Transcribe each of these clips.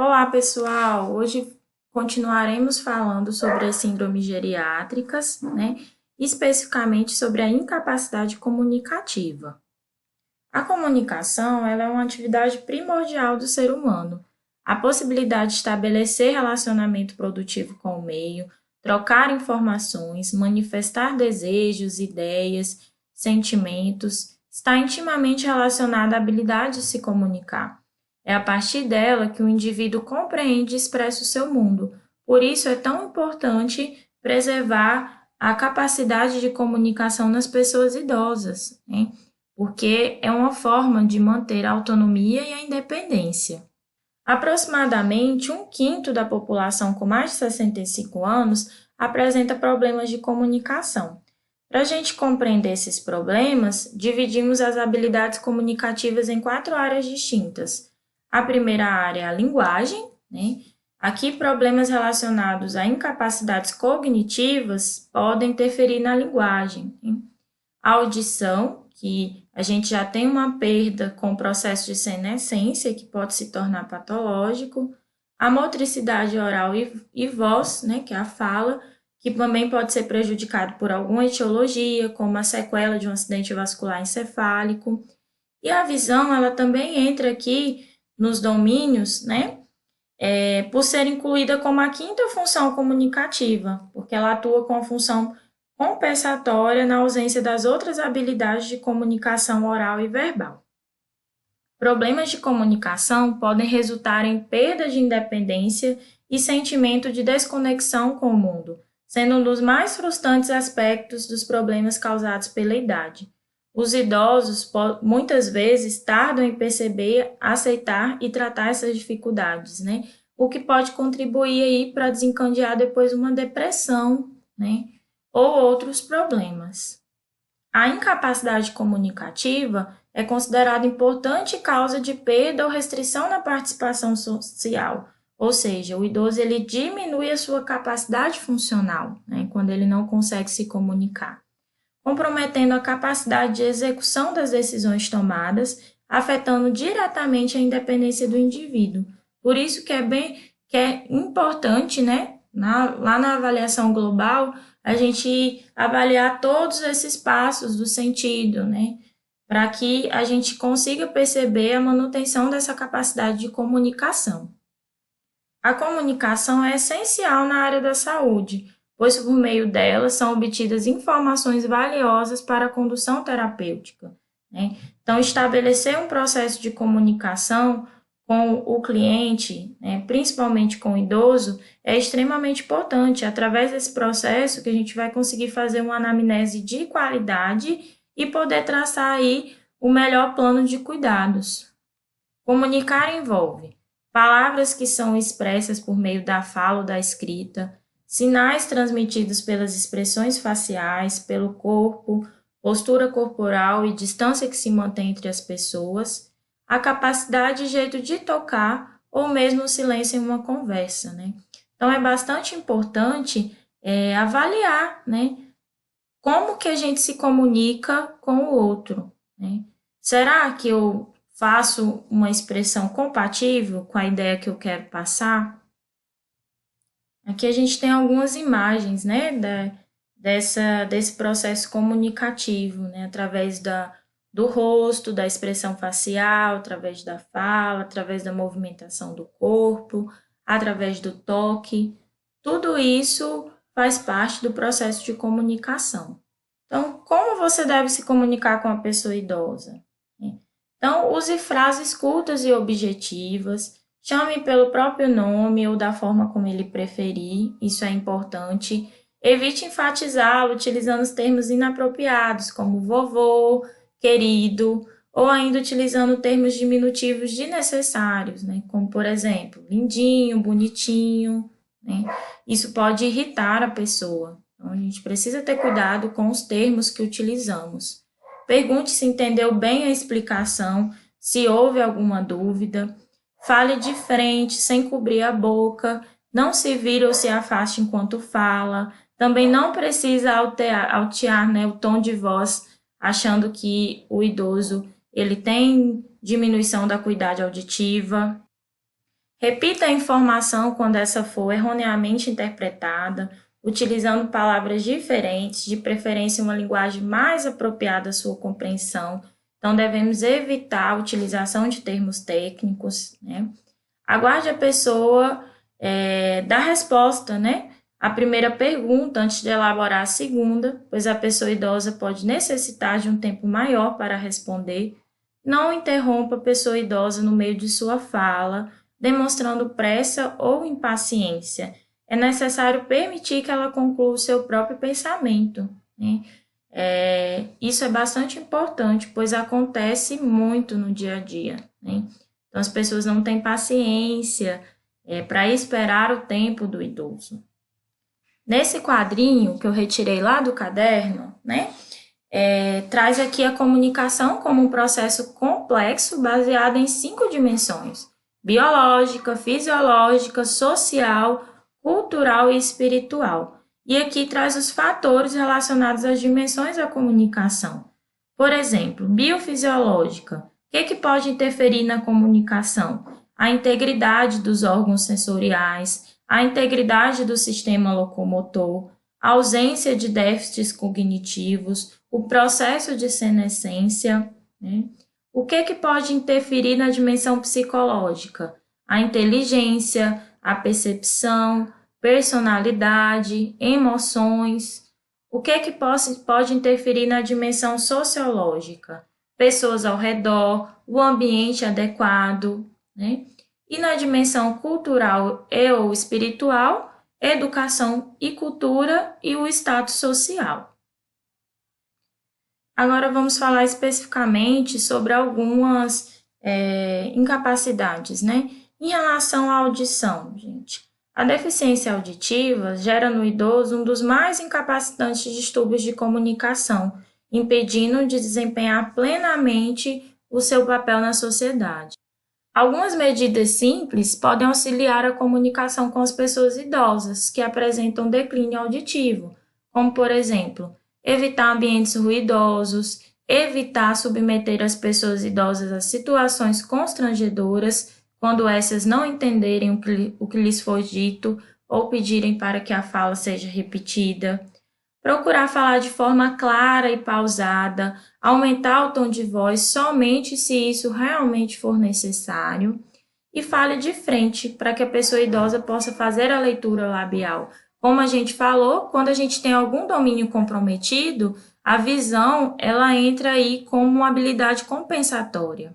Olá, pessoal! Hoje continuaremos falando sobre as síndromes geriátricas, especificamente sobre a incapacidade comunicativa. A comunicação ela é uma atividade primordial do ser humano. A possibilidade de estabelecer relacionamento produtivo com o meio, trocar informações, manifestar desejos, ideias, sentimentos, está intimamente relacionada à habilidade de se comunicar. É a partir dela que o indivíduo compreende e expressa o seu mundo. Por isso é tão importante preservar a capacidade de comunicação nas pessoas idosas, porque é uma forma de manter a autonomia e a independência. Aproximadamente um quinto da população com mais de 65 anos apresenta problemas de comunicação. Para a gente compreender esses problemas, dividimos as habilidades comunicativas em 4 áreas distintas. A primeira área é a linguagem, Aqui, problemas relacionados a incapacidades cognitivas podem interferir na linguagem. A audição, que a gente já tem uma perda com o processo de senescência, que pode se tornar patológico. A motricidade oral e voz, que é a fala, que também pode ser prejudicado por alguma etiologia, como a sequela de um acidente vascular encefálico. E a visão, ela também entra aqui nos domínios, por ser incluída como a quinta função comunicativa, porque ela atua com a função compensatória na ausência das outras habilidades de comunicação oral e verbal. Problemas de comunicação podem resultar em perda de independência e sentimento de desconexão com o mundo, sendo um dos mais frustrantes aspectos dos problemas causados pela idade. Os idosos muitas vezes tardam em perceber, aceitar e tratar essas dificuldades, o que pode contribuir aí para desencadear depois uma depressão, ou outros problemas. A incapacidade comunicativa é considerada importante causa de perda ou restrição na participação social, ou seja, o idoso ele diminui a sua capacidade funcional, quando ele não consegue se comunicar, comprometendo a capacidade de execução das decisões tomadas, afetando diretamente a independência do indivíduo. Por isso que é importante, lá na avaliação global, a gente avaliar todos esses passos do sentido, para que a gente consiga perceber a manutenção dessa capacidade de comunicação. A comunicação é essencial na área da saúde, pois por meio dela são obtidas informações valiosas para a condução terapêutica. Então, estabelecer um processo de comunicação com o cliente, principalmente com o idoso, é extremamente importante. Através desse processo que a gente vai conseguir fazer uma anamnese de qualidade e poder traçar aí o melhor plano de cuidados. Comunicar envolve palavras que são expressas por meio da fala ou da escrita, sinais transmitidos pelas expressões faciais, pelo corpo, postura corporal e distância que se mantém entre as pessoas, a capacidade e jeito de tocar ou mesmo o silêncio em uma conversa, Então, é bastante importante avaliar, como que a gente se comunica com o outro, Será que eu faço uma expressão compatível com a ideia que eu quero passar? Aqui a gente tem algumas imagens, desse processo comunicativo, através do rosto, da expressão facial, através da fala, através da movimentação do corpo, através do toque. Tudo isso faz parte do processo de comunicação. Então, como você deve se comunicar com a pessoa idosa? Então, use frases curtas e objetivas, chame pelo próprio nome ou da forma como ele preferir, isso é importante. Evite enfatizá-lo utilizando os termos inapropriados, como vovô, querido, ou ainda utilizando termos diminutivos desnecessários, como, por exemplo, lindinho, bonitinho, Isso pode irritar a pessoa. Então, a gente precisa ter cuidado com os termos que utilizamos. Pergunte se entendeu bem a explicação, se houve alguma dúvida. Fale de frente, sem cobrir a boca. Não se vire ou se afaste enquanto fala. Também não precisa altear o tom de voz, achando que o idoso ele tem diminuição da acuidade auditiva. Repita a informação quando essa for erroneamente interpretada, utilizando palavras diferentes, de preferência uma linguagem mais apropriada à sua compreensão. Então, devemos evitar a utilização de termos técnicos, né? Aguarde a pessoa dar resposta, né? A primeira pergunta antes de elaborar a segunda, pois a pessoa idosa pode necessitar de um tempo maior para responder. Não interrompa a pessoa idosa no meio de sua fala, demonstrando pressa ou impaciência. É necessário permitir que ela conclua o seu próprio pensamento, né? Isso é bastante importante, pois acontece muito no dia a dia, né? Então, as pessoas não têm paciência para esperar o tempo do idoso. Nesse quadrinho que eu retirei lá do caderno, né, traz aqui a comunicação como um processo complexo baseado em 5 dimensões: biológica, fisiológica, social, cultural e espiritual. E aqui traz os fatores relacionados às dimensões da comunicação. Por exemplo, biofisiológica. O que pode interferir na comunicação? A integridade dos órgãos sensoriais, a integridade do sistema locomotor, a ausência de déficits cognitivos, o processo de senescência, né? O que pode interferir na dimensão psicológica? A inteligência, a percepção, personalidade, emoções. O que pode interferir na dimensão sociológica? Pessoas ao redor, o ambiente adequado, né? E na dimensão cultural e ou espiritual, educação e cultura e o status social. Agora vamos falar especificamente sobre algumas incapacidades, né? Em relação à audição, gente. A deficiência auditiva gera no idoso um dos mais incapacitantes distúrbios de comunicação, impedindo de desempenhar plenamente o seu papel na sociedade. Algumas medidas simples podem auxiliar a comunicação com as pessoas idosas que apresentam declínio auditivo, como, por exemplo, evitar ambientes ruidosos, evitar submeter as pessoas idosas a situações constrangedoras quando essas não entenderem o que lhes foi dito ou pedirem para que a fala seja repetida. Procurar falar de forma clara e pausada, aumentar o tom de voz somente se isso realmente for necessário e fale de frente para que a pessoa idosa possa fazer a leitura labial. Como a gente falou, quando a gente tem algum domínio comprometido, a visão ela entra aí como uma habilidade compensatória.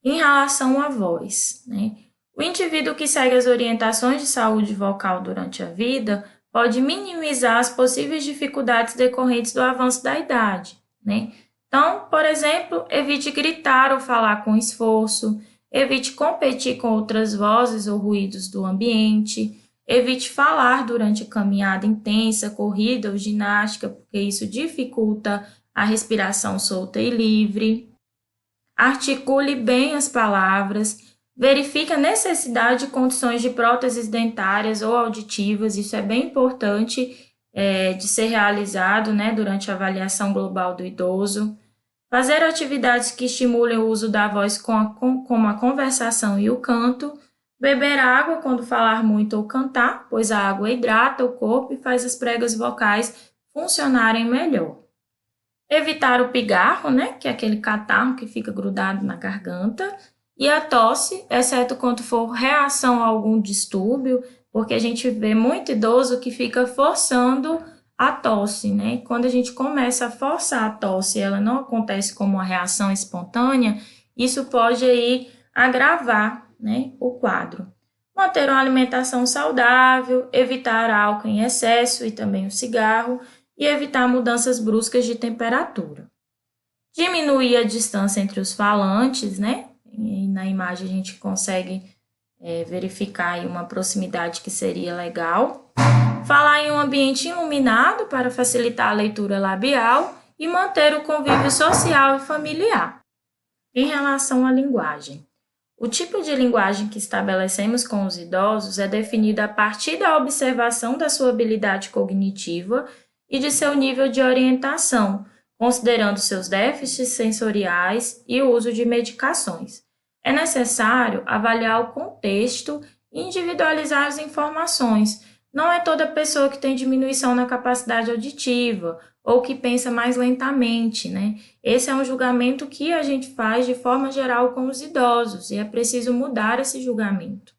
Em relação à voz, né? O indivíduo que segue as orientações de saúde vocal durante a vida pode minimizar as possíveis dificuldades decorrentes do avanço da idade, né? Então, por exemplo, evite gritar ou falar com esforço, evite competir com outras vozes ou ruídos do ambiente, evite falar durante caminhada intensa, corrida ou ginástica, porque isso dificulta a respiração solta e livre. Articule bem as palavras. Verifique a necessidade de condições de próteses dentárias ou auditivas, isso é bem importante de ser realizado, né, durante a avaliação global do idoso. Fazer atividades que estimulem o uso da voz como a conversação e o canto. Beber água quando falar muito ou cantar, pois a água hidrata o corpo e faz as pregas vocais funcionarem melhor. Evitar o pigarro, né, que é aquele catarro que fica grudado na garganta. E a tosse, exceto quando for reação a algum distúrbio, porque a gente vê muito idoso que fica forçando a tosse, né? Quando a gente começa a forçar a tosse e ela não acontece como uma reação espontânea, isso pode aí agravar, né, o quadro. Manter uma alimentação saudável, evitar álcool em excesso e também o cigarro e evitar mudanças bruscas de temperatura. Diminuir a distância entre os falantes, né? E na imagem a gente consegue verificar aí uma proximidade que seria legal. Falar em um ambiente iluminado para facilitar a leitura labial e manter o convívio social e familiar. Em relação à linguagem, o tipo de linguagem que estabelecemos com os idosos é definido a partir da observação da sua habilidade cognitiva e de seu nível de orientação, considerando seus déficits sensoriais e o uso de medicações. é necessário avaliar o contexto e individualizar as informações. Não é toda pessoa que tem diminuição na capacidade auditiva ou que pensa mais lentamente, né? Esse é um julgamento que a gente faz de forma geral com os idosos e é preciso mudar esse julgamento.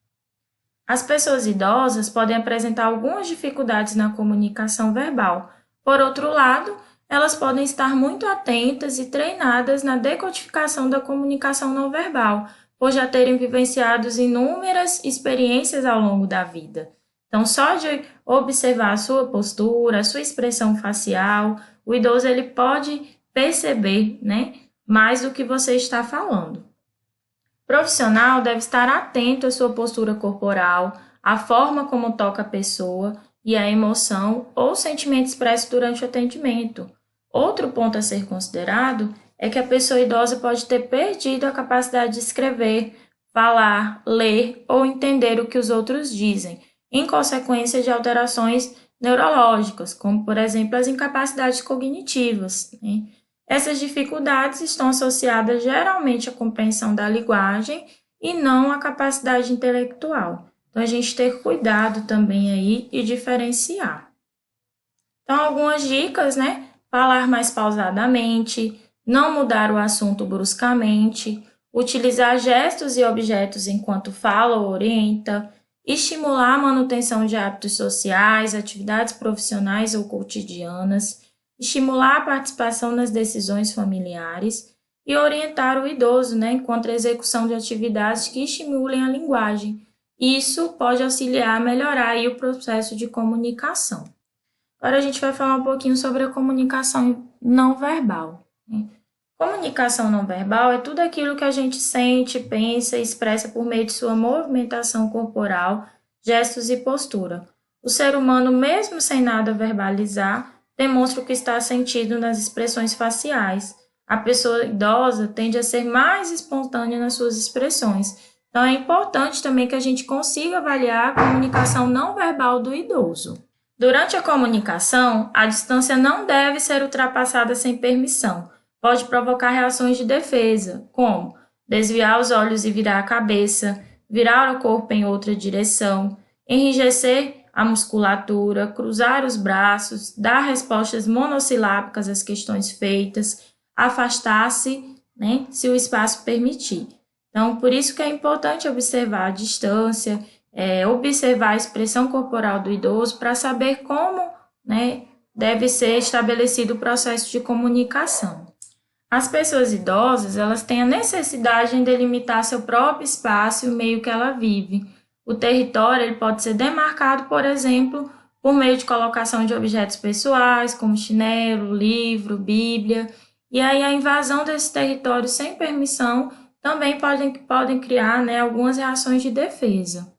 As pessoas idosas podem apresentar algumas dificuldades na comunicação verbal. Por outro lado, elas podem estar muito atentas e treinadas na decodificação da comunicação não verbal, por já terem vivenciado inúmeras experiências ao longo da vida. Então, só de observar a sua postura, a sua expressão facial, o idoso ele pode perceber, né, mais do que você está falando. O profissional deve estar atento à sua postura corporal, à forma como toca a pessoa e à emoção ou sentimento expresso durante o atendimento. Outro ponto a ser considerado é que a pessoa idosa pode ter perdido a capacidade de escrever, falar, ler ou entender o que os outros dizem, em consequência de alterações neurológicas, como, por exemplo, as incapacidades cognitivas, né? Essas dificuldades estão associadas geralmente à compreensão da linguagem e não à capacidade intelectual. Então, a gente ter cuidado também aí e diferenciar. Então, algumas dicas, né? Falar mais pausadamente, não mudar o assunto bruscamente, utilizar gestos e objetos enquanto fala ou orienta, estimular a manutenção de hábitos sociais, atividades profissionais ou cotidianas, estimular a participação nas decisões familiares e orientar o idoso, né, enquanto a execução de atividades que estimulem a linguagem. Isso pode auxiliar a melhorar aí o processo de comunicação. Agora a gente vai falar um pouquinho sobre a comunicação não verbal. Comunicação não verbal é tudo aquilo que a gente sente, pensa e expressa por meio de sua movimentação corporal, gestos e postura. O ser humano, mesmo sem nada verbalizar, demonstra o que está sentindo nas expressões faciais. A pessoa idosa tende a ser mais espontânea nas suas expressões. Então, é importante também que a gente consiga avaliar a comunicação não verbal do idoso. Durante a comunicação, a distância não deve ser ultrapassada sem permissão. Pode provocar reações de defesa, como desviar os olhos e virar a cabeça, virar o corpo em outra direção, enrijecer a musculatura, cruzar os braços, dar respostas monossilábicas às questões feitas, afastar-se, né, se o espaço permitir. Então, por isso que é importante observar a distância, observar a expressão corporal do idoso para saber como, né, deve ser estabelecido o processo de comunicação. As pessoas idosas, elas têm a necessidade em delimitar seu próprio espaço e o meio que ela vive. O território ele pode ser demarcado, por exemplo, por meio de colocação de objetos pessoais, como chinelo, livro, bíblia. E aí a invasão desse território sem permissão também podem criar, né, algumas reações de defesa.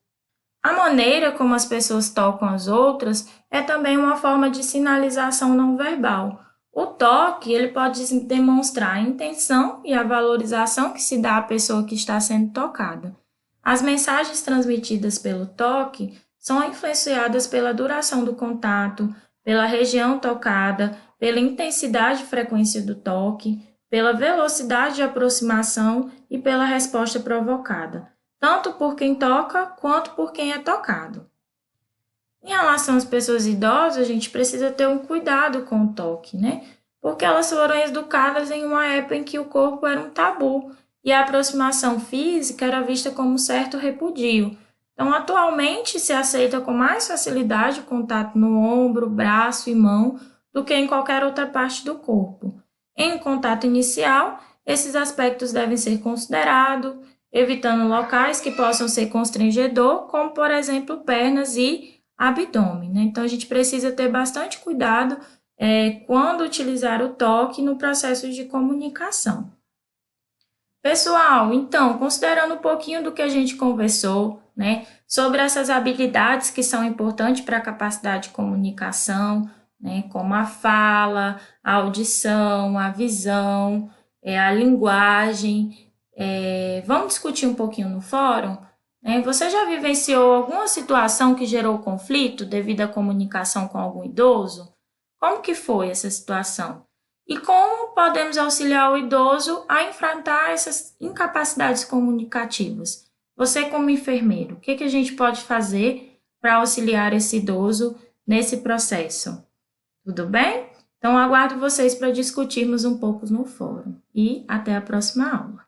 A maneira como as pessoas tocam as outras é também uma forma de sinalização não verbal. O toque ele pode demonstrar a intenção e a valorização que se dá à pessoa que está sendo tocada. As mensagens transmitidas pelo toque são influenciadas pela duração do contato, pela região tocada, pela intensidade e frequência do toque, pela velocidade de aproximação e pela resposta provocada, tanto por quem toca quanto por quem é tocado. Em relação às pessoas idosas, a gente precisa ter um cuidado com o toque, né? Porque elas foram educadas em uma época em que o corpo era um tabu e a aproximação física era vista como um certo repudio. Então, atualmente, se aceita com mais facilidade o contato no ombro, braço e mão do que em qualquer outra parte do corpo. Em contato inicial, esses aspectos devem ser considerados, evitando locais que possam ser constrangedor, como, por exemplo, pernas e abdômen, né? Então, a gente precisa ter bastante cuidado quando utilizar o toque no processo de comunicação. Pessoal, então, considerando um pouquinho do que a gente conversou, né, sobre essas habilidades que são importantes para a capacidade de comunicação, né, como a fala, a audição, a visão, a linguagem, vamos discutir um pouquinho no fórum? Você já vivenciou alguma situação que gerou conflito devido à comunicação com algum idoso? Como que foi essa situação? E como podemos auxiliar o idoso a enfrentar essas incapacidades comunicativas? Você, como enfermeiro, o que a gente pode fazer para auxiliar esse idoso nesse processo? Tudo bem? Então, aguardo vocês para discutirmos um pouco no fórum. E até a próxima aula.